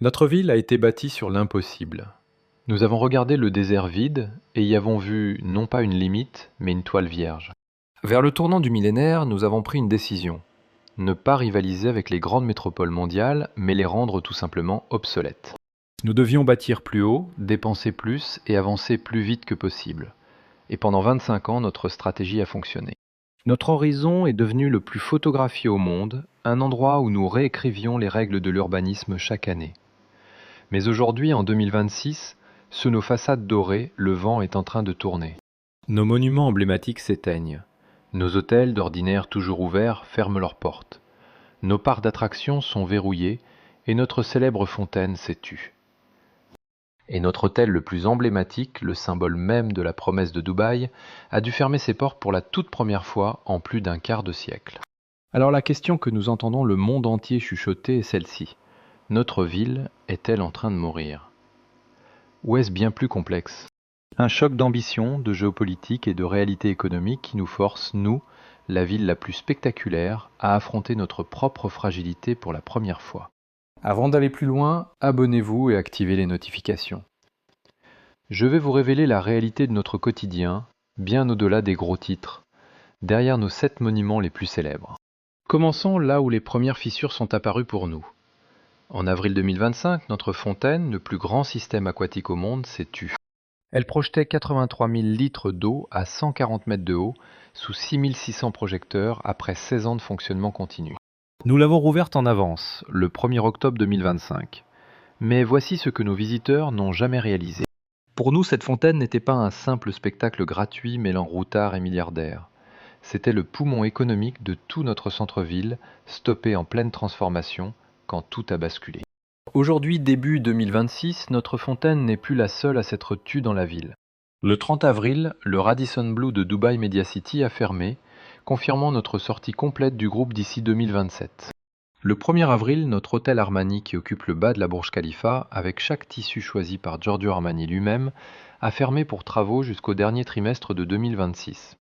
Notre ville a été bâtie sur l'impossible. Nous avons regardé le désert vide et y avons vu non pas une limite, mais une toile vierge. Vers le tournant du millénaire, nous avons pris une décision. Ne pas rivaliser avec les grandes métropoles mondiales, mais les rendre tout simplement obsolètes. Nous devions bâtir plus haut, dépenser plus et avancer plus vite que possible. Et pendant 25 ans, notre stratégie a fonctionné. Notre horizon est devenu le plus photographié au monde, un endroit où nous réécrivions les règles de l'urbanisme chaque année. Mais aujourd'hui, en 2026, sous nos façades dorées, le vent est en train de tourner. Nos monuments emblématiques s'éteignent. Nos hôtels, d'ordinaire toujours ouverts, ferment leurs portes. Nos parcs d'attractions sont verrouillés et notre célèbre fontaine s'est tue. Et notre hôtel le plus emblématique, le symbole même de la promesse de Dubaï, a dû fermer ses portes pour la toute première fois en plus d'un quart de siècle. Alors la question que nous entendons le monde entier chuchoter est celle-ci. Notre ville est-elle en train de mourir? Ou est-ce bien plus complexe? Un choc d'ambition, de géopolitique et de réalité économique qui nous force, nous, la ville la plus spectaculaire, à affronter notre propre fragilité pour la première fois. Avant d'aller plus loin, abonnez-vous et activez les notifications. Je vais vous révéler la réalité de notre quotidien, bien au-delà des gros titres, derrière nos 7 monuments les plus célèbres. Commençons là où les premières fissures sont apparues pour nous. En avril 2025, notre fontaine, le plus grand système aquatique au monde, s'est tue. Elle projetait 83 000 litres d'eau à 140 mètres de haut, sous 6 600 projecteurs, après 16 ans de fonctionnement continu. Nous l'avons rouverte en avance, le 1er octobre 2025. Mais voici ce que nos visiteurs n'ont jamais réalisé. Pour nous, cette fontaine n'était pas un simple spectacle gratuit mêlant routards et milliardaires. C'était le poumon économique de tout notre centre-ville, stoppé en pleine transformation, quand tout a basculé. Aujourd'hui, début 2026, notre fontaine n'est plus la seule à s'être tue dans la ville. Le 30 avril, le Radisson Blu de Dubai Media City a fermé, confirmant notre sortie complète du groupe d'ici 2027. Le 1er avril, notre hôtel Armani qui occupe le bas de la Burj Khalifa, avec chaque tissu choisi par Giorgio Armani lui-même, a fermé pour travaux jusqu'au dernier trimestre de 2026.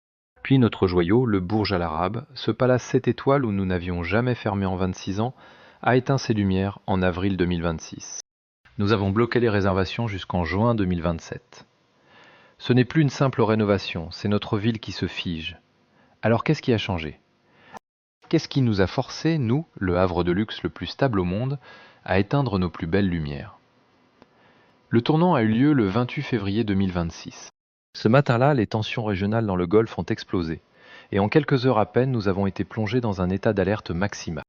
Puis notre joyau, le Burj Al Arab, ce palace 7 étoiles où nous n'avions jamais fermé en 26 ans, a éteint ses lumières en avril 2026. Nous avons bloqué les réservations jusqu'en juin 2027. Ce n'est plus une simple rénovation, c'est notre ville qui se fige. Alors qu'est-ce qui a changé? Qu'est-ce qui nous a forcé, nous, le havre de luxe le plus stable au monde, à éteindre nos plus belles lumières? Le tournant a eu lieu le 28 février 2026. Ce matin-là, les tensions régionales dans le Golfe ont explosé, et en quelques heures à peine, nous avons été plongés dans un état d'alerte maximal.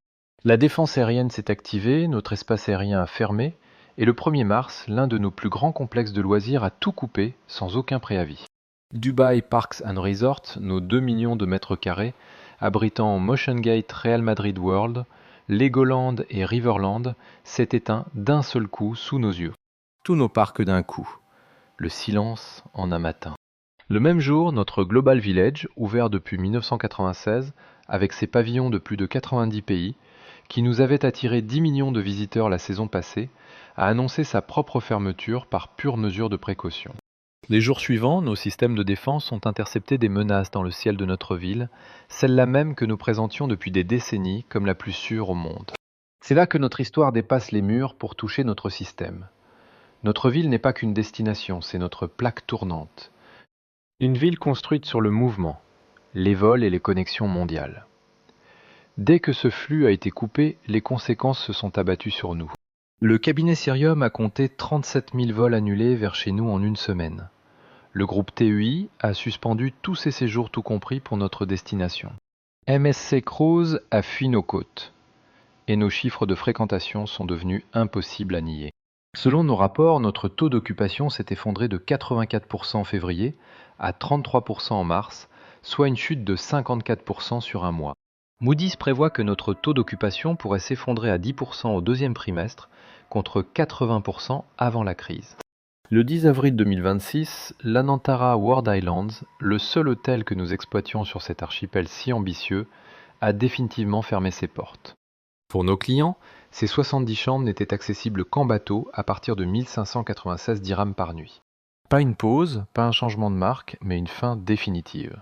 La défense aérienne s'est activée, notre espace aérien a fermé, et le 1er mars, l'un de nos plus grands complexes de loisirs a tout coupé sans aucun préavis. Dubai Parks and Resorts, nos 2 millions de mètres carrés, abritant MotionGate Real Madrid World, Legoland et Riverland, s'est éteint d'un seul coup sous nos yeux. Tous nos parcs d'un coup. Le silence en a matin. Le même jour, notre Global Village, ouvert depuis 1996, avec ses pavillons de plus de 90 pays, qui nous avait attiré 10 millions de visiteurs la saison passée, a annoncé sa propre fermeture par pure mesure de précaution. Les jours suivants, nos systèmes de défense ont intercepté des menaces dans le ciel de notre ville, celle-là même que nous présentions depuis des décennies comme la plus sûre au monde. C'est là que notre histoire dépasse les murs pour toucher notre système. Notre ville n'est pas qu'une destination, c'est notre plaque tournante. Une ville construite sur le mouvement, les vols et les connexions mondiales. Dès que ce flux a été coupé, les conséquences se sont abattues sur nous. Le cabinet Cirium a compté 37 000 vols annulés vers chez nous en une semaine. Le groupe TEI a suspendu tous ses séjours tout compris pour notre destination. MSC Cruise a fui nos côtes. Et nos chiffres de fréquentation sont devenus impossibles à nier. Selon nos rapports, notre taux d'occupation s'est effondré de 84% en février à 33% en mars, soit une chute de 54% sur un mois. Moody's prévoit que notre taux d'occupation pourrait s'effondrer à 10% au deuxième trimestre, contre 80% avant la crise. Le 10 avril 2026, l'Anantara World Islands, le seul hôtel que nous exploitions sur cet archipel si ambitieux, a définitivement fermé ses portes. Pour nos clients, ces 70 chambres n'étaient accessibles qu'en bateau à partir de 1596 dirhams par nuit. Pas une pause, pas un changement de marque, mais une fin définitive.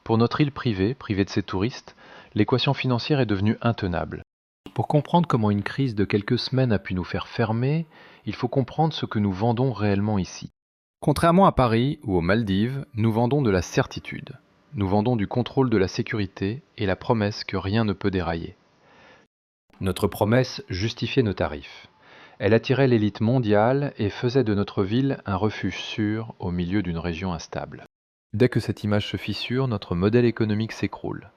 Pour notre île privée de ses touristes, l'équation financière est devenue intenable. Pour comprendre comment une crise de quelques semaines a pu nous faire fermer, il faut comprendre ce que nous vendons réellement ici. Contrairement à Paris ou aux Maldives, nous vendons de la certitude. Nous vendons du contrôle de la sécurité et la promesse que rien ne peut dérailler. Notre promesse justifiait nos tarifs. Elle attirait l'élite mondiale et faisait de notre ville un refuge sûr au milieu d'une région instable. Dès que cette image se fissure, notre modèle économique s'écroule.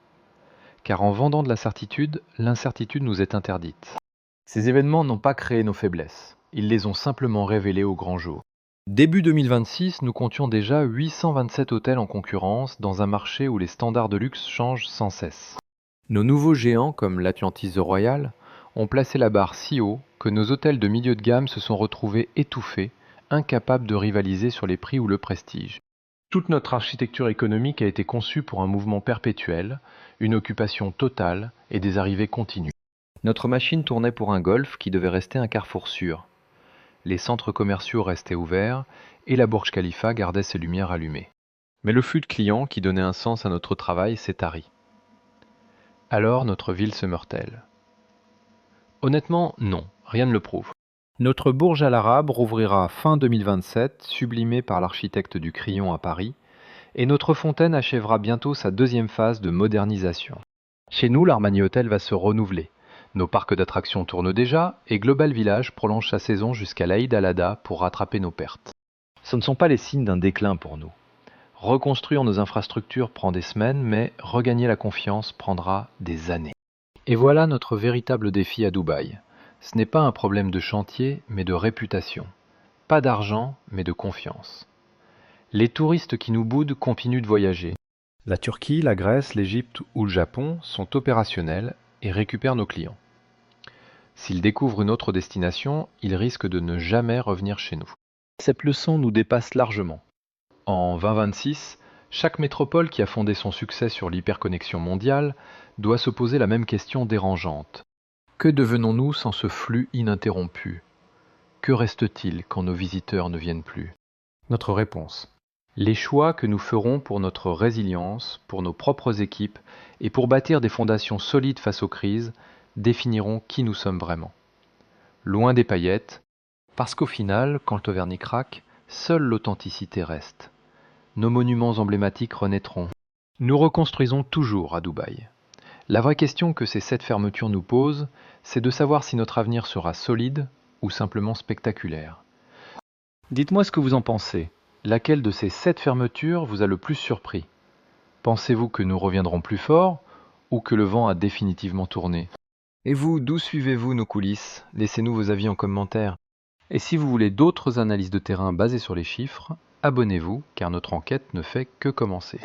Car en vendant de la certitude, l'incertitude nous est interdite. Ces événements n'ont pas créé nos faiblesses, ils les ont simplement révélées au grand jour. Début 2026, nous comptions déjà 827 hôtels en concurrence dans un marché où les standards de luxe changent sans cesse. Nos nouveaux géants comme l'Atlantis The Royal ont placé la barre si haut que nos hôtels de milieu de gamme se sont retrouvés étouffés, incapables de rivaliser sur les prix ou le prestige. Toute notre architecture économique a été conçue pour un mouvement perpétuel, une occupation totale et des arrivées continues. Notre machine tournait pour un golf qui devait rester un carrefour sûr. Les centres commerciaux restaient ouverts et la Burj Khalifa gardait ses lumières allumées. Mais le flux de clients qui donnait un sens à notre travail s'est tari. Alors notre ville se meurt-elle? Honnêtement, non, rien ne le prouve. Notre Burj Al Arab rouvrira fin 2027, sublimé par l'architecte du Crillon à Paris, et notre fontaine achèvera bientôt sa deuxième phase de modernisation. Chez nous, l'Armani Hotel va se renouveler. Nos parcs d'attractions tournent déjà, et Global Village prolonge sa saison jusqu'à l'Aïd al-Adha pour rattraper nos pertes. Ce ne sont pas les signes d'un déclin pour nous. Reconstruire nos infrastructures prend des semaines, mais regagner la confiance prendra des années. Et voilà notre véritable défi à Dubaï. Ce n'est pas un problème de chantier, mais de réputation. Pas d'argent, mais de confiance. Les touristes qui nous boudent continuent de voyager. La Turquie, la Grèce, l'Égypte ou le Japon sont opérationnels et récupèrent nos clients. S'ils découvrent une autre destination, ils risquent de ne jamais revenir chez nous. Cette leçon nous dépasse largement. En 2026, chaque métropole qui a fondé son succès sur l'hyperconnexion mondiale doit se poser la même question dérangeante. Que devenons-nous sans ce flux ininterrompu? Que reste-t-il quand nos visiteurs ne viennent plus? Notre réponse: les choix que nous ferons pour notre résilience, pour nos propres équipes et pour bâtir des fondations solides face aux crises définiront qui nous sommes vraiment. Loin des paillettes, parce qu'au final, quand le vernis craque, seule l'authenticité reste. Nos monuments emblématiques renaîtront. Nous reconstruisons toujours à Dubaï. La vraie question que ces 7 fermetures nous posent, c'est de savoir si notre avenir sera solide ou simplement spectaculaire. Dites-moi ce que vous en pensez. Laquelle de ces 7 fermetures vous a le plus surpris? Pensez-vous que nous reviendrons plus forts ou que le vent a définitivement tourné? Et vous, d'où suivez-vous nos coulisses? Laissez-nous vos avis en commentaire. Et si vous voulez d'autres analyses de terrain basées sur les chiffres, abonnez-vous car notre enquête ne fait que commencer.